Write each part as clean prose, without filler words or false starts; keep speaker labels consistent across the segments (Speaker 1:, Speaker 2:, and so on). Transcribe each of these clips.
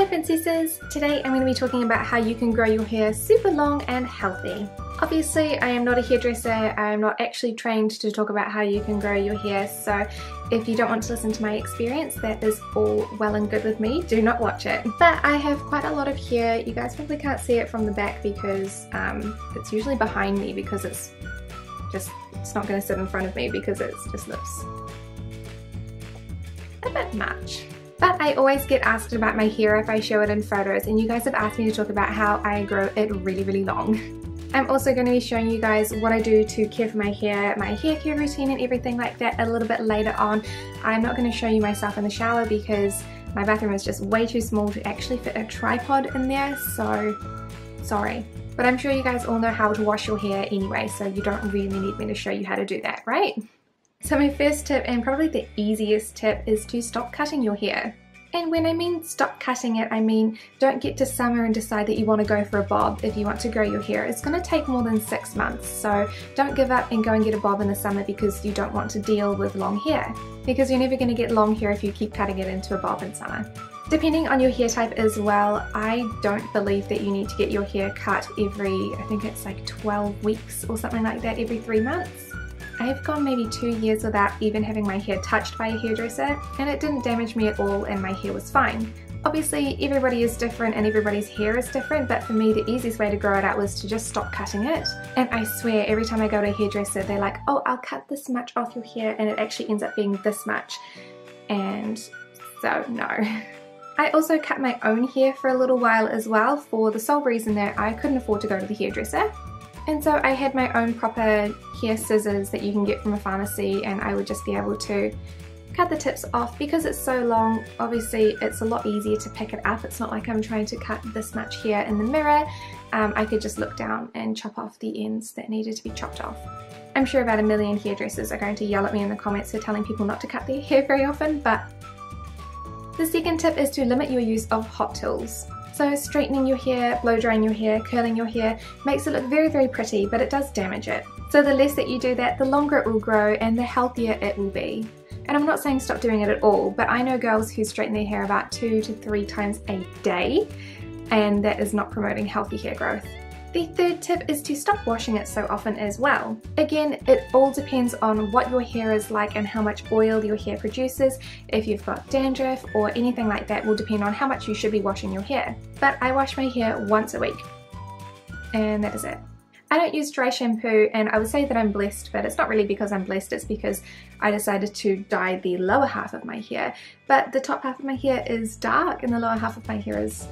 Speaker 1: Hello princesses! Today I'm going to be talking about how you can grow your hair super long and healthy. Obviously I am not a hairdresser, I am not actually trained to talk about how you can grow your hair, so if you don't want to listen to my experience, that is all well and good with me, do not watch it. But I have quite a lot of hair. You guys probably can't see it from the back because it's usually behind me because it's not going to sit in front of me because it just looks a bit much. But I always get asked about my hair if I show it in photos, and you guys have asked me to talk about how I grow it really long. I'm also going to be showing you guys what I do to care for my hair care routine and everything like that a little bit later on. I'm not going to show you myself in the shower because my bathroom is just way too small to actually fit a tripod in there, so sorry. But I'm sure you guys all know how to wash your hair anyway, so you don't really need me to show you how to do that, right? So my first tip, and probably the easiest tip, is to stop cutting your hair. And when I mean stop cutting it, I mean don't get to summer and decide that you want to go for a bob if you want to grow your hair. It's going to take more than 6 months, so don't give up and go and get a bob in the summer because you don't want to deal with long hair. Because you're never going to get long hair if you keep cutting it into a bob in summer. Depending on your hair type as well, I don't believe that you need to get your hair cut every, I think it's like 12 weeks or something like that, every 3 months. I have gone maybe 2 years without even having my hair touched by a hairdresser, and it didn't damage me at all and my hair was fine. Obviously everybody is different and everybody's hair is different, but for me the easiest way to grow it out was to just stop cutting it. And I swear every time I go to a hairdresser they're like, oh, I'll cut this much off your hair, and it actually ends up being this much. And so no. I also cut my own hair for a little while as well, for the sole reason that I couldn't afford to go to the hairdresser. And so I had my own proper hair scissors that you can get from a pharmacy, and I would just be able to cut the tips off. Because it's so long, obviously it's a lot easier to pick it up. It's not like I'm trying to cut this much hair in the mirror. I could just look down and chop off the ends that needed to be chopped off. I'm sure about 1 million hairdressers are going to yell at me in the comments for telling people not to cut their hair very often, but the second tip is to limit your use of hot tools. So straightening your hair, blow drying your hair, curling your hair makes it look very pretty, but it does damage it. So the less that you do that, the longer it will grow and the healthier it will be. And I'm not saying stop doing it at all, but I know girls who straighten their hair about 2 to 3 times a day, and that is not promoting healthy hair growth. The third tip is to stop washing it so often as well. Again, it all depends on what your hair is like and how much oil your hair produces. If you've got dandruff or anything like that will depend on how much you should be washing your hair. But I wash my hair once a week, and that is it. I don't use dry shampoo, and I would say that I'm blessed, but it's not really because I'm blessed, it's because I decided to dye the lower half of my hair. But the top half of my hair is dark and the lower half of my hair is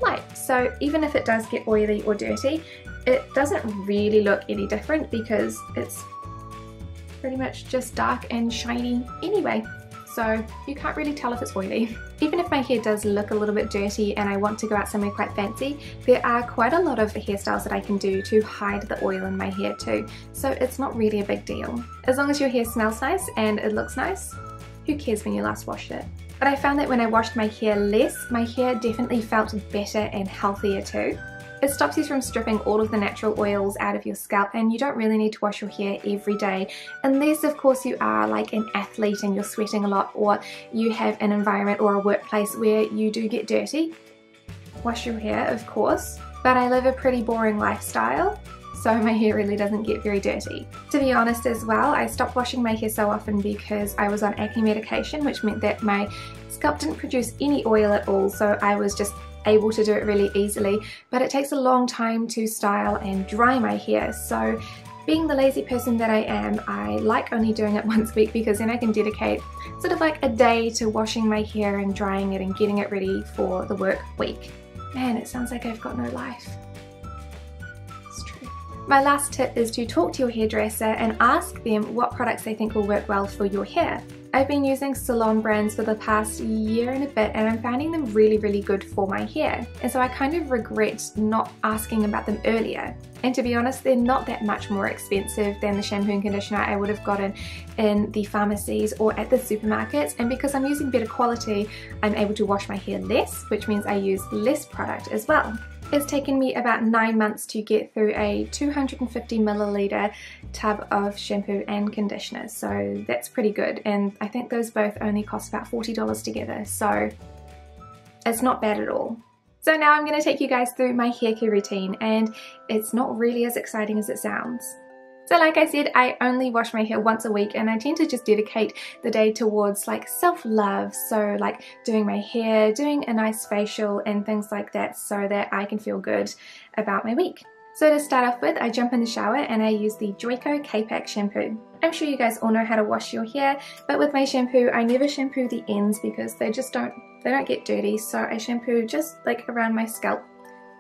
Speaker 1: light, so even if it does get oily or dirty, it doesn't really look any different because it's pretty much just dark and shiny anyway, so you can't really tell if it's oily. Even if my hair does look a little bit dirty and I want to go out somewhere quite fancy, there are quite a lot of hairstyles that I can do to hide the oil in my hair too, so it's not really a big deal. As long as your hair smells nice and it looks nice, who cares when you last washed it? But I found that when I washed my hair less, my hair definitely felt better and healthier too. It stops you from stripping all of the natural oils out of your scalp, and you don't really need to wash your hair every day, unless of course you are like an athlete and you're sweating a lot, or you have an environment or a workplace where you do get dirty. Wash your hair, of course, but I live a pretty boring lifestyle, so my hair really doesn't get very dirty. To be honest as well, I stopped washing my hair so often because I was on acne medication, which meant that my scalp didn't produce any oil at all, so I was just able to do it really easily. But it takes a long time to style and dry my hair, so being the lazy person that I am, I like only doing it once a week because then I can dedicate sort of like a day to washing my hair and drying it and getting it ready for the work week. Man, it sounds like I've got no life. My last tip is to talk to your hairdresser and ask them what products they think will work well for your hair. I've been using salon brands for the past year and a bit, and I'm finding them really good for my hair. And so I kind of regret not asking about them earlier. And to be honest, they're not that much more expensive than the shampoo and conditioner I would have gotten in the pharmacies or at the supermarkets. And because I'm using better quality, I'm able to wash my hair less, which means I use less product as well. It's taken me about 9 months to get through a 250 milliliter tub of shampoo and conditioner, so that's pretty good, and I think those both only cost about $40 together, so It's not bad at all. So now I'm going to take you guys through my hair care routine, and it's not really as exciting as it sounds. So like I said, I only wash my hair once a week, and I tend to just dedicate the day towards like self-love. So like doing my hair, doing a nice facial and things like that, so that I can feel good about my week. So to start off with, I jump in the shower and I use the Joico K-Pack shampoo. I'm sure you guys all know how to wash your hair, but with my shampoo I never shampoo the ends because they don't get dirty, so I shampoo just like around my scalp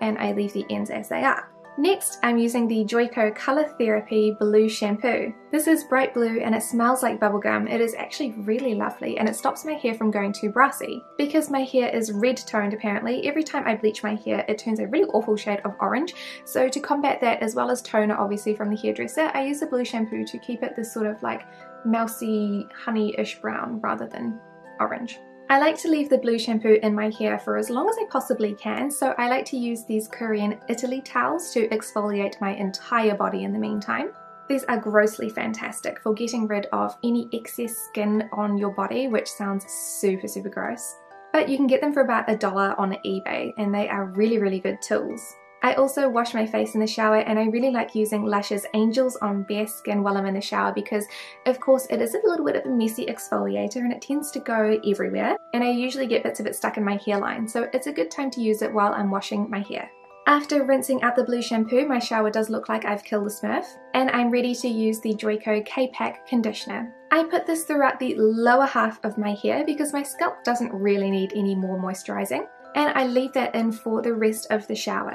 Speaker 1: and I leave the ends as they are. Next, I'm using the Joico Color Therapy Blue Shampoo. This is bright blue and it smells like bubblegum. It is actually really lovely and it stops my hair from going too brassy. Because my hair is red toned apparently, every time I bleach my hair it turns a really awful shade of orange. So to combat that, as well as toner obviously from the hairdresser, I use a blue shampoo to keep it this sort of like mousy, honey-ish brown rather than orange. I like to leave the blue shampoo in my hair for as long as I possibly can, so I like to use these Korean Italy towels to exfoliate my entire body in the meantime. These are grossly fantastic for getting rid of any excess skin on your body, which sounds super gross. But you can get them for about $1 on eBay, and they are really good tools. I also wash my face in the shower, and I really like using Lush's Angels on Bare Skin while I'm in the shower because of course it is a little bit of a messy exfoliator and it tends to go everywhere, and I usually get bits of it stuck in my hairline, so it's a good time to use it while I'm washing my hair. After rinsing out the blue shampoo, my shower does look like I've killed a Smurf, and I'm ready to use the Joico K-Pack conditioner. I put this throughout the lower half of my hair because my scalp doesn't really need any more moisturizing, and I leave that in for the rest of the shower.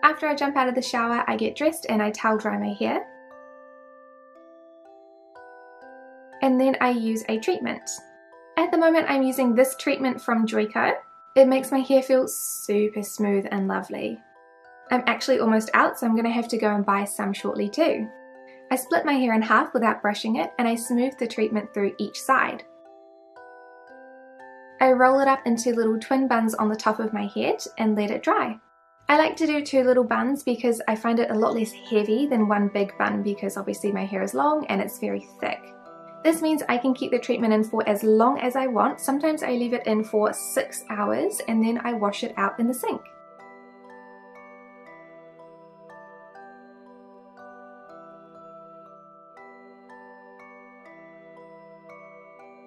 Speaker 1: After I jump out of the shower, I get dressed and I towel dry my hair. And then I use a treatment. At the moment I'm using this treatment from Joico. It makes my hair feel super smooth and lovely. I'm actually almost out, so I'm going to have to go and buy some shortly too. I split my hair in half without brushing it, and I smooth the treatment through each side. I roll it up into little twin buns on the top of my head and let it dry. I like to do 2 little buns because I find it a lot less heavy than one big bun because obviously my hair is long and it's very thick. This means I can keep the treatment in for as long as I want. Sometimes I leave it in for 6 hours and then I wash it out in the sink.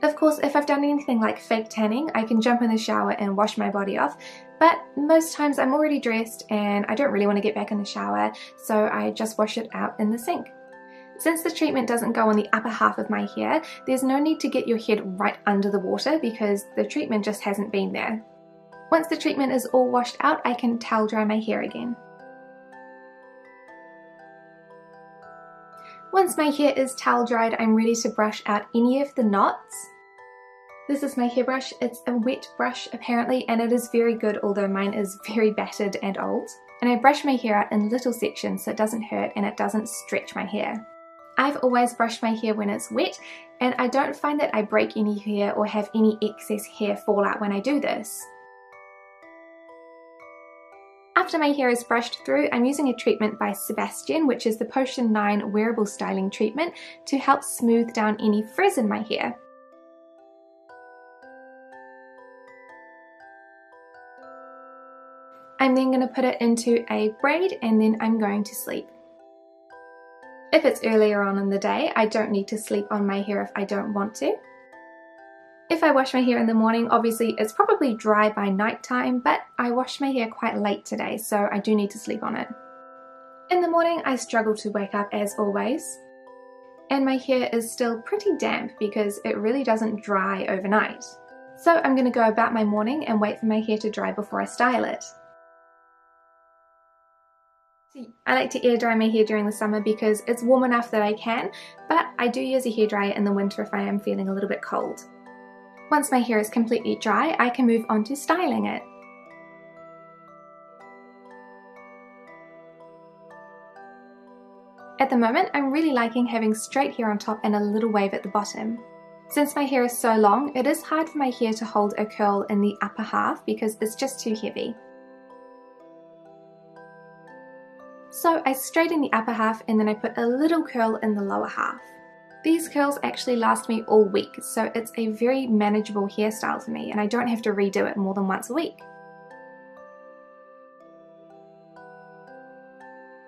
Speaker 1: Of course, if I've done anything like fake tanning, I can jump in the shower and wash my body off, but most times I'm already dressed and I don't really want to get back in the shower, so I just wash it out in the sink. Since the treatment doesn't go on the upper half of my hair, there's no need to get your head right under the water because the treatment just hasn't been there. Once the treatment is all washed out, I can towel dry my hair again. Once my hair is towel dried, I'm ready to brush out any of the knots. This is my hairbrush. It's a wet brush apparently, and it is very good, although mine is very battered and old. And I brush my hair out in little sections so it doesn't hurt and it doesn't stretch my hair. I've always brushed my hair when it's wet, and I don't find that I break any hair or have any excess hair fall out when I do this. After my hair is brushed through, I'm using a treatment by Sebastian, which is the Potion 9 wearable styling treatment, to help smooth down any frizz in my hair. I'm then going to put it into a braid and then I'm going to sleep. If it's earlier on in the day, I don't need to sleep on my hair if I don't want to. If I wash my hair in the morning, obviously it's probably dry by night time, but I washed my hair quite late today, so I do need to sleep on it. In the morning, I struggle to wake up as always, and my hair is still pretty damp because it really doesn't dry overnight. So I'm going to go about my morning and wait for my hair to dry before I style it. I like to air dry my hair during the summer because it's warm enough that I can, but I do use a hairdryer in the winter if I am feeling a little bit cold. Once my hair is completely dry, I can move on to styling it. At the moment, I'm really liking having straight hair on top and a little wave at the bottom. Since my hair is so long, it is hard for my hair to hold a curl in the upper half because it's just too heavy. So I straighten the upper half and then I put a little curl in the lower half. These curls actually last me all week, so it's a very manageable hairstyle for me and I don't have to redo it more than once a week.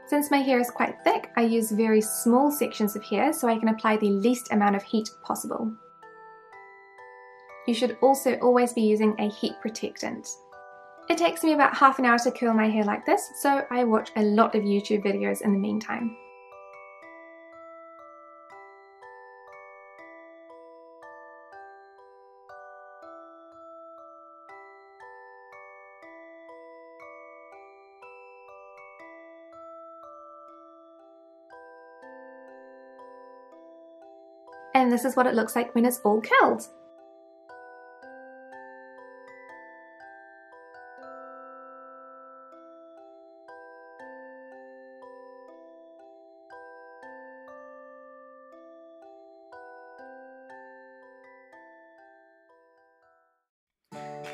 Speaker 1: Since my hair is quite thick, I use very small sections of hair so I can apply the least amount of heat possible. You should also always be using a heat protectant. It takes me about half an hour to curl my hair like this, so I watch a lot of YouTube videos in the meantime. And this is what it looks like when it's all curled.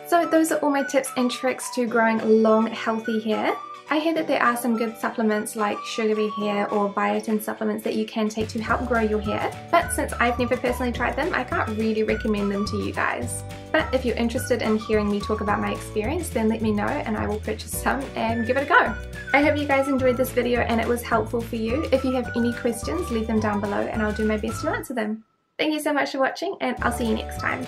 Speaker 1: So those are all my tips and tricks to growing long, healthy hair. I hear that there are some good supplements like sugar beet hair or biotin supplements that you can take to help grow your hair, but since I've never personally tried them, I can't really recommend them to you guys. But if you're interested in hearing me talk about my experience, then let me know and I will purchase some and give it a go. I hope you guys enjoyed this video and it was helpful for you. If you have any questions, leave them down below and I'll do my best to answer them. Thank you so much for watching and I'll see you next time.